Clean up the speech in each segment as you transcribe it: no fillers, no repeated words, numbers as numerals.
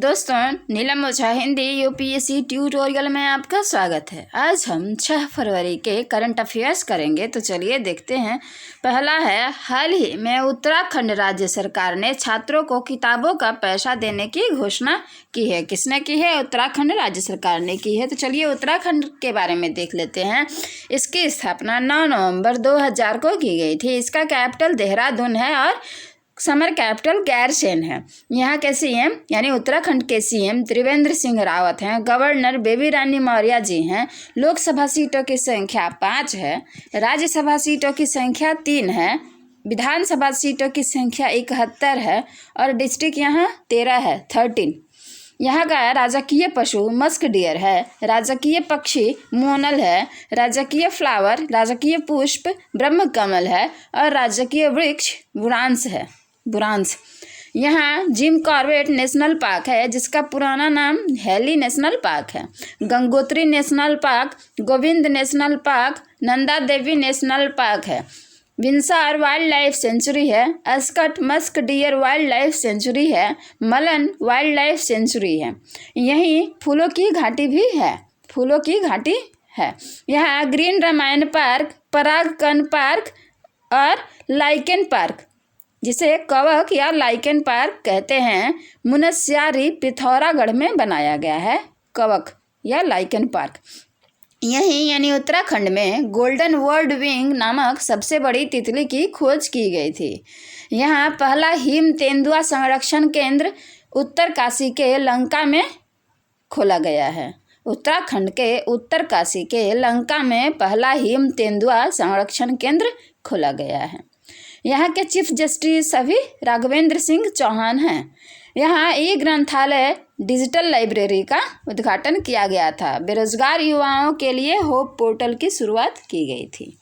दोस्तों, नीलम ओझा Hindi UPSC tutorial में आपका स्वागत है। आज हम 6 फरवरी के करंट अफेयर्स करेंगे। तो चलिए देखते हैं। पहला है, हाल ही में उत्तराखंड राज्य सरकार ने छात्रों को किताबों का पैसा देने की घोषणा की है। किसने की है? उत्तराखंड राज्य सरकार ने की है। तो चलिए उत्तराखंड के बारे में देख लेते हैं। इसकी स्थापना 9 नवंबर 2000 को की गई थी। इसका कैपिटल देहरादून है और समर कैपिटल गैरसैंण है। यहाँ के सीएम यानी उत्तराखंड के सीएम त्रिवेंद्र सिंह रावत हैं। गवर्नर बेबी रानी मौर्य जी हैं। लोकसभा सीटों की संख्या 5 है। राज्यसभा सीटों की संख्या 3 है। विधानसभा सीटों की संख्या 71 है और डिस्ट्रिक्ट यहाँ 13 है, 13। यहाँ का राजकीय पशु मस्क डियर है। राजकीय पक्षी मोनल है। राजकीय फ्लावर, राजकीय पुष्प ब्रह्म कमल है और राजकीय वृक्ष बुरांश। यहाँ जिम कॉर्बेट नेशनल पार्क है, जिसका पुराना नाम हेली नेशनल पार्क है। Gangotri national park, Govind national park, Nanda Devi national park है। विंसार वाइल्ड लाइफ सेंचुरी है। Askot musk deer wildlife sanctuary है। मलन वाइल्ड लाइफ सेंचुरी है। यहीं फूलों की घाटी भी है। यहाँ ग्रीन रामायण पार्क, परागकन पार्क और लाइकेन पार्क, जिसे कवक या लाइकेन पार्क कहते हैं, मुनस्यारी पिथौरागढ़ में बनाया गया है। कवक या लाइकेन पार्क। यहीं यानी उत्तराखंड में गोल्डन वर्ल्ड विंग नामक सबसे बड़ी तितली की खोज की गई थी। यहाँ पहला हिम तेंदुआ संरक्षण केंद्र उत्तरकाशी के लंका में खोला गया है। उत्तराखंड के उत्तरकाशी के लंका में पहला हिम तेंदुआ संरक्षण केंद्र खोला गया है। यहाँ के चीफ जस्टिस अभी राघवेंद्र सिंह चौहान हैं। यहाँ ई ग्रंथालय डिजिटल लाइब्रेरी का उद्घाटन किया गया था। बेरोजगार युवाओं के लिए होप पोर्टल की शुरुआत की गई थी।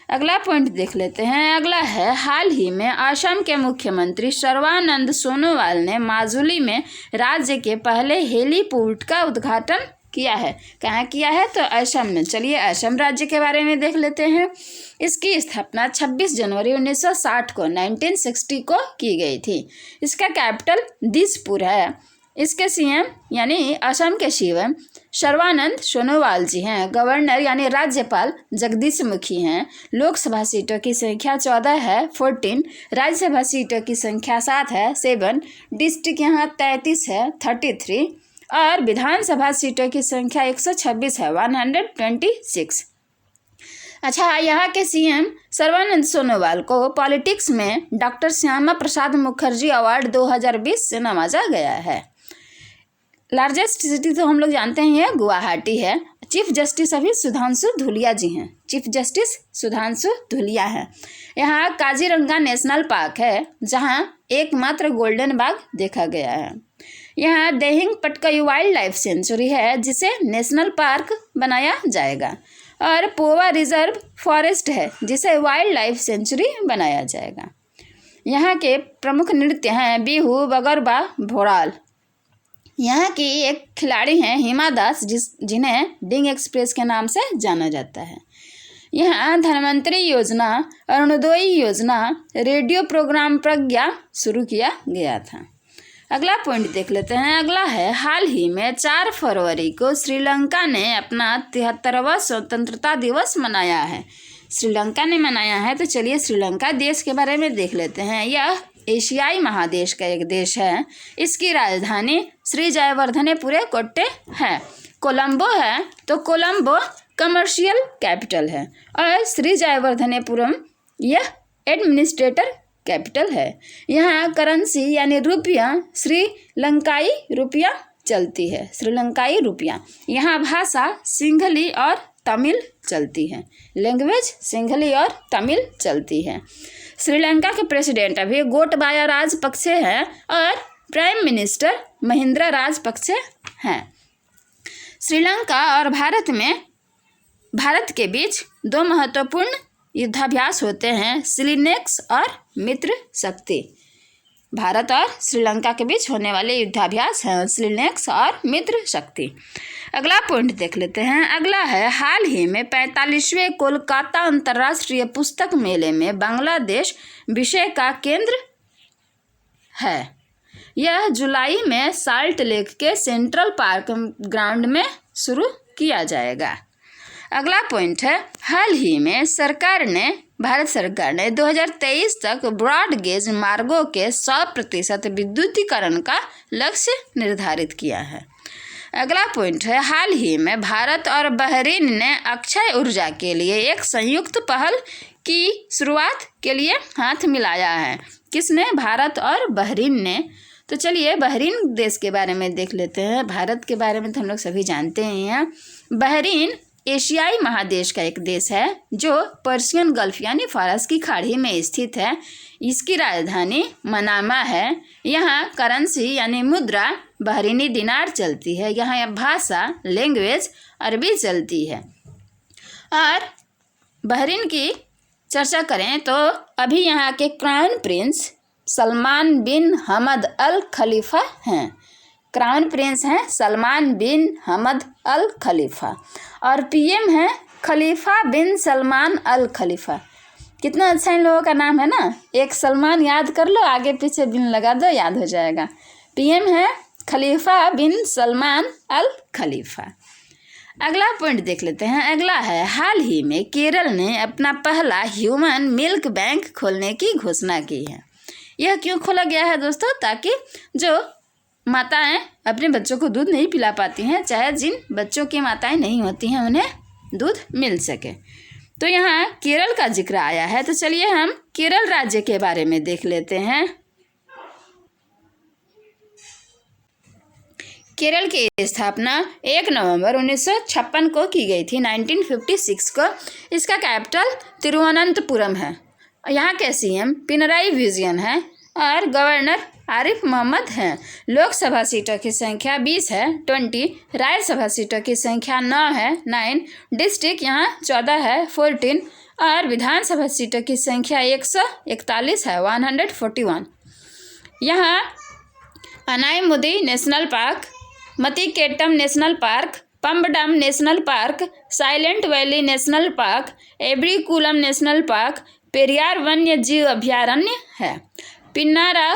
अगला पॉइंट देख लेते हैं। अगला है, हाल ही में असम के मुख्यमंत्री सर्बानंद सोनोवाल ने माजुली में राज्य के पहले हेलीपोर्ट का उद्घाटन किया है। कहाँ किया है? तो असम में। चलिए असम राज्य के बारे में देख लेते हैं। इसकी स्थापना 26 जनवरी 1960 को 1960 को की गई थी। इसका कैपिटल दिसपुर है। इसके सीएम यानी असम के सीएम सर्बानंद सोनोवाल जी हैं। गवर्नर यानी राज्यपाल जगदीश मुखी हैं। लोकसभा सीटों की संख्या 14 है, 14। राज्यसभा सीटों की संख्या 7 है, 7। डिस्ट्रिक्ट यहाँ 33 है, 33 और विधानसभा सीटों की संख्या 126 है, 126। अच्छा, यहाँ के सीएम सर्बानंद सोनोवाल को पॉलिटिक्स में डॉक्टर श्यामा प्रसाद मुखर्जी अवार्ड 2020 से नवाजा गया है। लार्जेस्ट सिटी तो हम लोग जानते हैं ये गुवाहाटी है। चीफ जस्टिस अभी सुधांशु धूलिया जी हैं। चीफ जस्टिस सुधांशु धूलिया हैं। यहाँ काजीरंगा नेशनल पार्क है, जहाँ एकमात्र गोल्डन बाघ देखा गया है। यहाँ Dehing Patkai wild life sanctuary है, जिसे नेशनल पार्क बनाया जाएगा। और पोवा रिजर्व फॉरेस्ट है, जिसे वाइल्ड लाइफ सेंचुरी बनाया जाएगा। यहाँ के प्रमुख नृत्य हैं बिहू, बगरबा, भोराल। यहाँ की एक खिलाड़ी हैं हिमा दास, जिन्हें डिंग एक्सप्रेस के नाम से जाना जाता है। यहाँ धनवंतरी योजना, अरुणोदय योजना, रेडियो प्रोग्राम प्रज्ञा शुरू किया गया था। अगला पॉइंट देख लेते हैं। अगला है, हाल ही में 4 फरवरी को श्रीलंका ने अपना 73वां स्वतंत्रता दिवस मनाया है। श्रीलंका ने मनाया है। तो चलिए श्रीलंका देश के बारे में देख लेते हैं। यह एशियाई महादेश का एक देश है। इसकी राजधानी श्री जयवर्धनेपुरे कोट्टे है। कोलंबो है, तो कोलंबो कमर्शियल कैपिटल है और श्री जयवर्धनेपुरम यह एडमिनिस्ट्रेटर कैपिटल है। यहाँ करेंसी यानी रुपया श्रीलंकाई रुपया चलती है, श्रीलंकाई रुपया। यहाँ भाषा सिंहली और तमिल चलती है। लैंग्वेज सिंहली और तमिल चलती है। श्रीलंका के प्रेसिडेंट अभी गोटबाया राजपक्षे हैं और प्राइम मिनिस्टर महिंद्रा राजपक्षे हैं। श्रीलंका और भारत के बीच 2 महत्वपूर्ण युद्धाभ्यास होते हैं, सिलिनेक्स और मित्र शक्ति। भारत और श्रीलंका के बीच होने वाले युद्धाभ्यास हैं सिलिनेक्स और मित्र शक्ति। अगला पॉइंट देख लेते हैं। अगला है, हाल ही में 45वें कोलकाता अंतर्राष्ट्रीय पुस्तक मेले में बांग्लादेश विषय का केंद्र है। यह जुलाई में साल्ट लेक के सेंट्रल पार्क ग्राउंड में शुरू किया जाएगा। अगला पॉइंट है, हाल ही में भारत सरकार ने 2023 तक ब्रॉड गेज मार्गों के 100% विद्युतीकरण का लक्ष्य निर्धारित किया है। अगला पॉइंट है, हाल ही में भारत और बहरीन ने अक्षय ऊर्जा के लिए एक संयुक्त पहल की शुरुआत के लिए हाथ मिलाया है। किसने? भारत और बहरीन ने। तो चलिए बहरीन देश के बारे में देख लेते हैं। भारत के बारे में तो हम लोग सभी जानते ही हैं। बहरीन एशियाई महादेश का एक देश है जो पर्शियन गल्फ यानी फारस की खाड़ी में स्थित है। इसकी राजधानी मनामा है। यहाँ करेंसी यानी मुद्रा बहरीनी दिनार चलती है। यहाँ भाषा लैंग्वेज अरबी चलती है। और बहरीन की चर्चा करें तो अभी यहाँ के क्राउन प्रिंस सलमान बिन हमद अल खलीफा हैं। क्राउन प्रिंस हैं सलमान बिन हमद अल खलीफा और पीएम हैं खलीफा बिन सलमान अल खलीफा। कितना अच्छा इन लोगों का नाम है ना। एक सलमान याद कर लो, आगे पीछे बिन लगा दो, याद हो जाएगा। पीएम है खलीफा बिन सलमान अल खलीफा। अगला पॉइंट देख लेते हैं। अगला है, हाल ही में केरल ने अपना पहला ह्यूमन मिल्क बैंक खोलने की घोषणा की है। यह क्यों खोला गया है दोस्तों? ताकि जो माताएं अपने बच्चों को दूध नहीं पिला पाती हैं, चाहे जिन बच्चों की माताएं नहीं होती हैं, उन्हें दूध मिल सके। तो यहाँ केरल का जिक्र आया है। तो चलिए हम केरल राज्य के बारे में देख लेते हैं। केरल की स्थापना 1 नवंबर 1956 को की गई थी, 1956 को। इसका कैपिटल तिरुवनंतपुरम है। यहाँ के सीएम पिनराई विजयन है और गवर्नर आरिफ मोहम्मद हैं। लोकसभा सीटों की संख्या 20 है, 20। राज्यसभा सीटों की संख्या 9 है, 9। डिस्ट्रिक्ट यहाँ 14 है, 14। और विधानसभा सीटों की संख्या 141 है, 141। यहाँ Anamudi national park, Mathikettan national park, Pambadum national park, silent valley national park, Eravikulam national park, Periyar वन्य जीव अभयारण्य है। Chinnar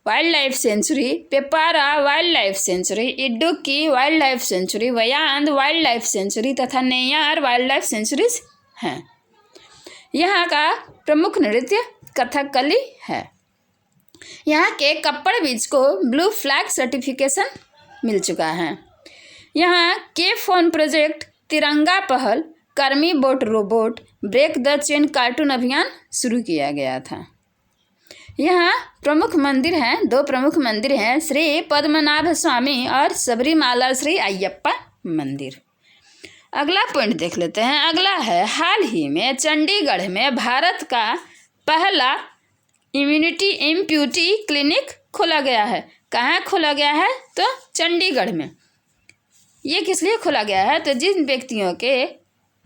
wildlife sanctuary, Peppara wildlife sanctuary, Idukki wildlife sanctuary, Wayanad wildlife sanctuary तथा नेयार वाइल्ड लाइफ सेंचुरीज हैं। यहाँ का प्रमुख नृत्य कथकली है। यहाँ के कप्पड़ बीच को ब्लू फ्लैग सर्टिफिकेशन मिल चुका है। यहाँ के फोन प्रोजेक्ट, तिरंगा पहल, कर्मी bot robot, break the chain cartoon अभियान शुरू किया गया था। यहाँ प्रमुख मंदिर हैं, 2 प्रमुख मंदिर हैं, श्री पद्मनाभ स्वामी और सबरीमाला श्री अय्यप्पा मंदिर। अगला पॉइंट देख लेते हैं। अगला है, हाल ही में चंडीगढ़ में भारत का पहला इम्यूनिटी क्लिनिक खोला गया है। कहाँ खोला गया है? तो चंडीगढ़ में। ये किस लिए खोला गया है? तो जिन व्यक्तियों के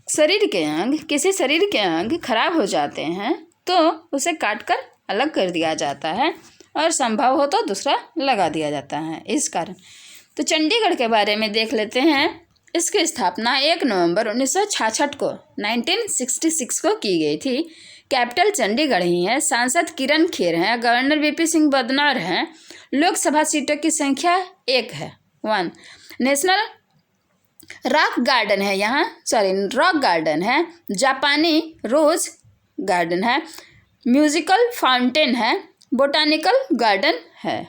किसी शरीर के अंग खराब हो जाते हैं तो उसे काटकर अलग कर दिया जाता है और संभव हो तो दूसरा लगा दिया जाता है, इस कारण। तो चंडीगढ़ के बारे में देख लेते हैं। इसकी स्थापना 1 नवंबर 1966 को 1966 को की गई थी। कैपिटल चंडीगढ़ ही है। सांसद किरण खेर हैं। गवर्नर वीपी सिंह बदनौर हैं। लोकसभा सीटों की संख्या 1 है, 1। नेशनल रॉक गार्डन है यहाँ, रॉक गार्डन है। जापानी रोज गार्डन है। म्यूजिकल फाउंटेन है। बोटानिकल गार्डन है।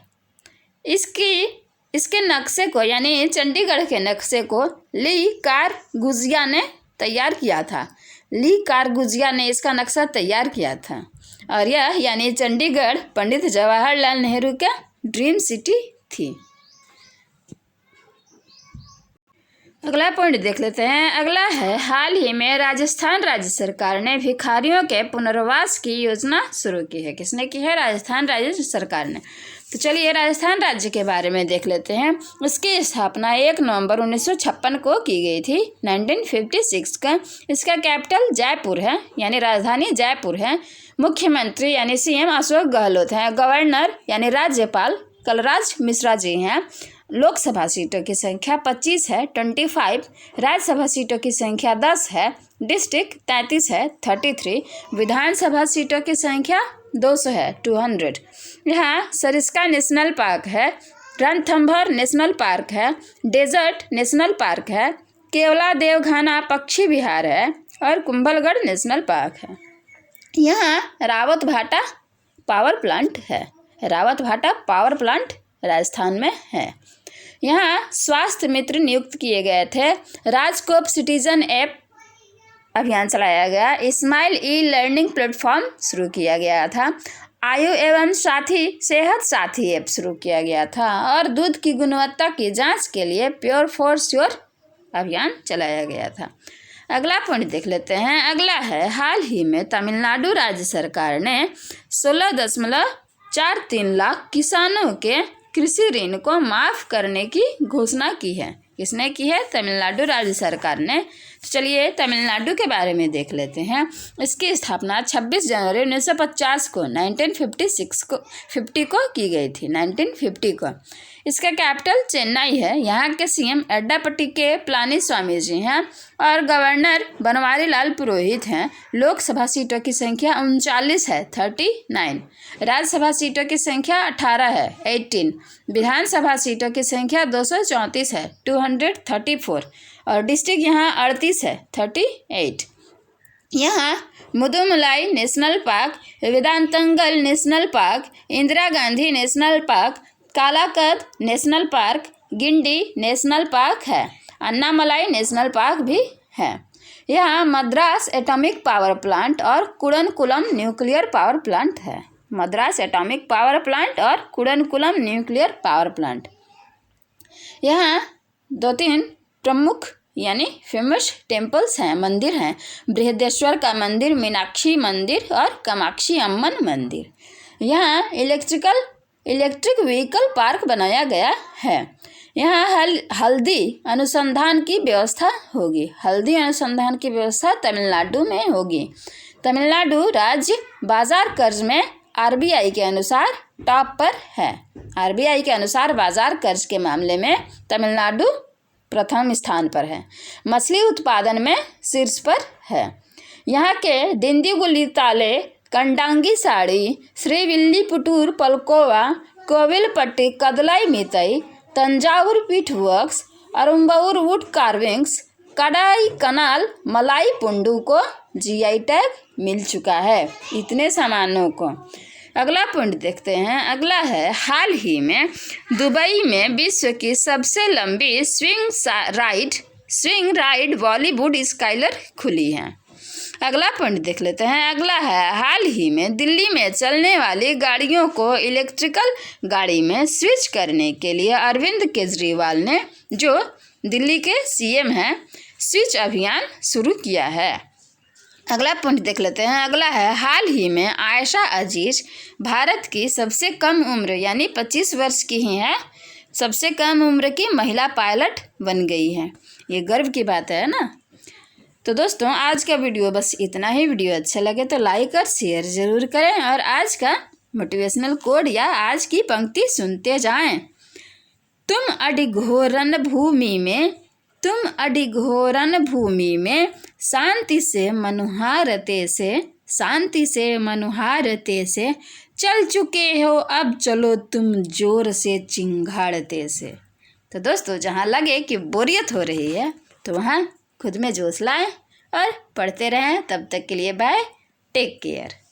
इसके नक्शे को यानी चंडीगढ़ के नक्शे को ली कारगुजिया ने तैयार किया था। ली कारगुजिया ने इसका नक्शा तैयार किया था। और यह यानी चंडीगढ़ पंडित जवाहरलाल नेहरू का ड्रीम सिटी थी। अगला पॉइंट देख लेते हैं। अगला है, हाल ही में राजस्थान राज्य सरकार ने भिखारियों के पुनर्वास की योजना शुरू की है। किसने की है? राजस्थान राज्य सरकार ने। तो चलिए राजस्थान राज्य के बारे में देख लेते हैं। इसकी स्थापना 1 नवंबर 1956 को की गई थी, 1956 का। इसका कैपिटल जयपुर है, यानी राजधानी जयपुर है। मुख्यमंत्री यानी सीएम अशोक गहलोत हैं। गवर्नर यानी राज्यपाल कलराज मिश्रा जी हैं। लोकसभा सीटों की संख्या 25 है, 25। राज्यसभा सीटों की संख्या 10 है। डिस्ट्रिक्ट 33 है, 33। विधानसभा सीटों की संख्या 200 है, 200। यहाँ सरिस्का नेशनल पार्क है, रणथंभौर नेशनल पार्क है, डेजर्ट नेशनल पार्क है, केवला देवघाना पक्षी विहार है और कुंभलगढ़ नेशनल पार्क है। यहाँ रावत भाटा पावर प्लांट है, रावत भाटा पावर प्लांट राजस्थान में है। यहाँ स्वास्थ्य मित्र नियुक्त किए गए थे। राजकोप सिटीजन ऐप अभियान चलाया गया। स्माइल ई लर्निंग प्लेटफॉर्म शुरू किया गया था। आयु एवं साथी सेहत साथी ऐप शुरू किया गया था और दूध की गुणवत्ता की जांच के लिए प्योर फॉर श्योर अभियान चलाया गया था। अगला पॉइंट देख लेते हैं। अगला है, हाल ही में तमिलनाडु राज्य सरकार ने 16.43 लाख किसानों के कृषि ऋण को माफ़ करने की घोषणा की है। किसने की है? तमिलनाडु राज्य सरकार ने। तो चलिए तमिलनाडु के बारे में देख लेते हैं। इसकी स्थापना 26 जनवरी 1950 को 1950 को की गई थी, 1950 को। इसका कैपिटल चेन्नई है। यहाँ के सीएम एड्डापट्टी के पलानीस्वामी जी हैं और गवर्नर बनवारी लाल पुरोहित हैं। लोकसभा सीटों की संख्या 39 है, 39। राज्यसभा सीटों की संख्या 18 है, 18। विधानसभा सीटों की संख्या 234 है, 234। और डिस्ट्रिक्ट यहाँ 38 है, 38। यहाँ Mudumalai national park, Vedanthangal national park, Indira Gandhi national park, Kalakad national park, Guindy national park है, अन्नामलाई नेशनल पार्क भी है। यहाँ मद्रास एटॉमिक पावर प्लांट और कुडनकुलम न्यूक्लियर पावर प्लांट है। मद्रास एटॉमिक पावर प्लांट और कुडनकुलम न्यूक्लियर पावर प्लांट। यहाँ 2-3 प्रमुख यानी फेमस टेम्पल्स हैं, मंदिर हैं। बृहदेश्वर का मंदिर, मीनाक्षी मंदिर और कामाक्षी अम्मन मंदिर। यहाँ इलेक्ट्रिक व्हीकल पार्क बनाया गया है। यहाँ हल्दी अनुसंधान की व्यवस्था होगी। हल्दी अनुसंधान की व्यवस्था तमिलनाडु में होगी। तमिलनाडु राज्य बाजार कर्ज में आरबीआई के अनुसार टॉप पर है। आरबीआई के अनुसार बाजार कर्ज के मामले में तमिलनाडु प्रथम स्थान पर है। मछली उत्पादन में शीर्ष पर है। यहाँ के दिंडीगुली ताले, कंडांगी साड़ी, श्रीविल्लीपुटूर पलकोवा, कोविलपट्टी कदलाई मितई, तंजावुर पीठ वर्क्स, अरुम्बौर वुड कार्विंग्स, कडाई कनाल मलाई पुंडू को जीआई टैग मिल चुका है। इतने सामानों को। अगला पॉइंट देखते हैं। अगला है, हाल ही में दुबई में विश्व की सबसे लंबी स्विंग राइड बॉलीवुड स्काइलर खुली है। अगला पॉइंट देख लेते हैं। अगला है, हाल ही में दिल्ली में चलने वाली गाड़ियों को इलेक्ट्रिकल गाड़ी में स्विच करने के लिए अरविंद केजरीवाल ने, जो दिल्ली के सीएम हैं, स्विच अभियान शुरू किया है। अगला पॉइंट देख लेते हैं। अगला है, हाल ही में आयशा अजीज भारत की सबसे कम उम्र यानी 25 वर्ष की ही है, सबसे कम उम्र की महिला पायलट बन गई है। ये गर्व की बात है ना। तो दोस्तों आज का वीडियो बस इतना ही। वीडियो अच्छा लगे तो लाइक और शेयर ज़रूर करें और आज का मोटिवेशनल कोड या आज की पंक्ति सुनते जाएं। तुम अडिघोरन भूमि में शांति से मनुहारते से चल चुके हो, अब चलो तुम जोर से चिंगाड़ते से। तो दोस्तों जहाँ लगे कि बोरियत हो रही है तो वहाँ खुद में जोश लाएं और पढ़ते रहें। तब तक के लिए बाय, टेक केयर।